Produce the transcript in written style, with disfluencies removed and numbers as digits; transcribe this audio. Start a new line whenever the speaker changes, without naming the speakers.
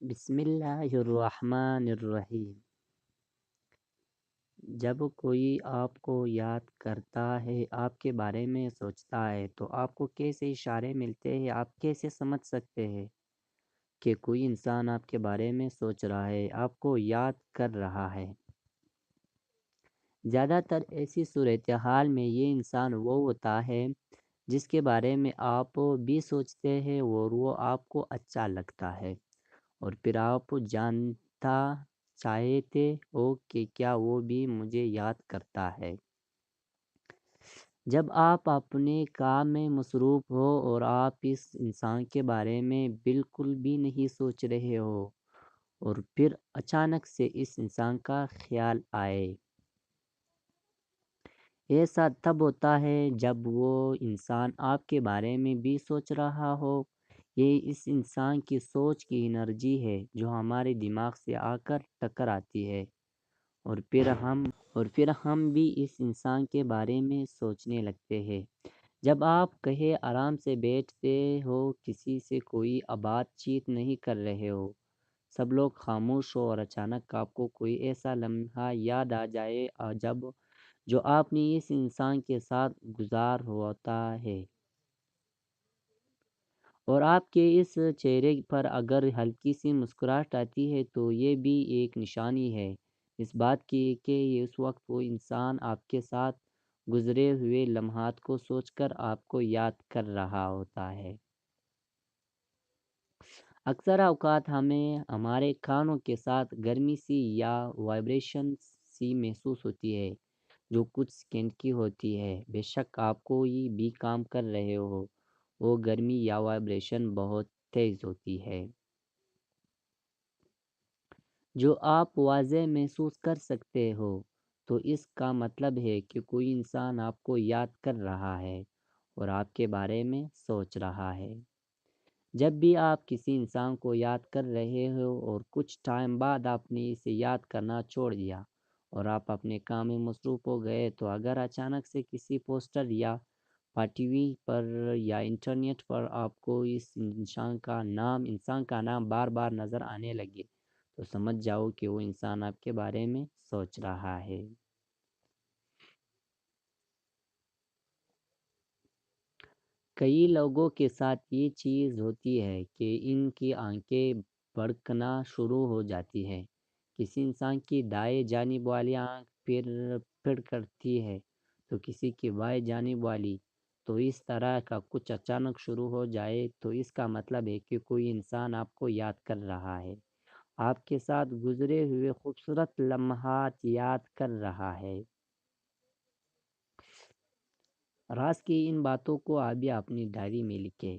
بسم اللہ الرحمن الرحیم۔ جب کوئی آپ کو یاد کرتا ہے، آپ کے بارے میں سوچتا ہے، تو آپ کو کیسے اشارے ملتے ہیں؟ آپ کیسے سمجھ سکتے ہیں کہ کوئی انسان آپ کے بارے میں سوچ رہا ہے، آپ کو یاد کر رہا ہے؟ زیادہ تر ایسی صورتحال میں یہ انسان وہ ہوتا ہے جس کے بارے میں آپ بھی سوچتے ہیں اور وہ آپ کو اچھا لگتا ہے، اور پھر آپ جانتا چاہتے ہو کہ کیا وہ بھی مجھے یاد کرتا ہے۔ جب آپ اپنے کام میں مصروف ہو اور آپ اس انسان کے بارے میں بالکل بھی نہیں سوچ رہے ہو، اور پھر اچانک سے اس انسان کا خیال آئے۔ ایسا تب ہوتا ہے جب وہ انسان آپ کے بارے میں بھی سوچ رہا ہو۔ یہ اس انسان کی سوچ کی انرجی ہے جو ہمارے دماغ سے آ کر ٹکراتی ہے، اور پھر ہم بھی اس انسان کے بارے میں سوچنے لگتے ہیں۔ جب آپ کہیں آرام سے بیٹھتے ہو، کسی سے کوئی بات چیت نہیں کر رہے ہو، سب لوگ خاموش ہو، اور اچانک آپ کو کوئی ایسا لمحہ یاد آ جائے جو آپ نے اس انسان کے ساتھ گزار ہوتا ہے، اور آپ کے اس چہرے پر اگر ہلکی سی مسکراہٹ آتی ہے، تو یہ بھی ایک نشانی ہے اس بات کی کہ اس وقت وہ انسان آپ کے ساتھ گزرے ہوئے لمحات کو سوچ کر آپ کو یاد کر رہا ہوتا ہے۔ اکثر اوقات ہمیں ہمارے کانوں کے ساتھ گرمی سی یا وائبریشن سی محسوس ہوتی ہے، جو کچھ سیکنڈ کی ہوتی ہے۔ بے شک آپ کوئی بھی کام کر رہے ہو، وہ گرمی یا وائبریشن بہت تیز ہوتی ہے، جو آپ واضح محسوس کر سکتے ہو، تو اس کا مطلب ہے کہ کوئی انسان آپ کو یاد کر رہا ہے اور آپ کے بارے میں سوچ رہا ہے۔ جب بھی آپ کسی انسان کو یاد کر رہے ہو اور کچھ ٹائم بعد آپ نے اسے یاد کرنا چھوڑ دیا اور آپ اپنے کام میں مصروف ہو گئے، تو اگر اچانک سے کسی پوسٹر یا ٹی وی پر یا انٹرنیٹ پر آپ کو اس انسان کا نام بار بار نظر آنے لگے، تو سمجھ جاؤ کہ وہ انسان آپ کے بارے میں سوچ رہا ہے۔ کئی لوگوں کے ساتھ یہ چیز ہوتی ہے کہ ان کی آنکھیں بھڑکنا شروع ہو جاتی ہے۔ کسی انسان کی دائیں جانب والی آنکھ پھر کرتی ہے تو کسی کی بائیں جانب والی۔ تو اس طرح کا کچھ اچانک شروع ہو جائے تو اس کا مطلب ہے کہ کوئی انسان آپ کو یاد کر رہا ہے، آپ کے ساتھ گزرے ہوئے خوبصورت لمحات یاد کر رہا ہے۔ راز کی ان باتوں کو آپ بھی اپنی ڈائری میں لکھیں۔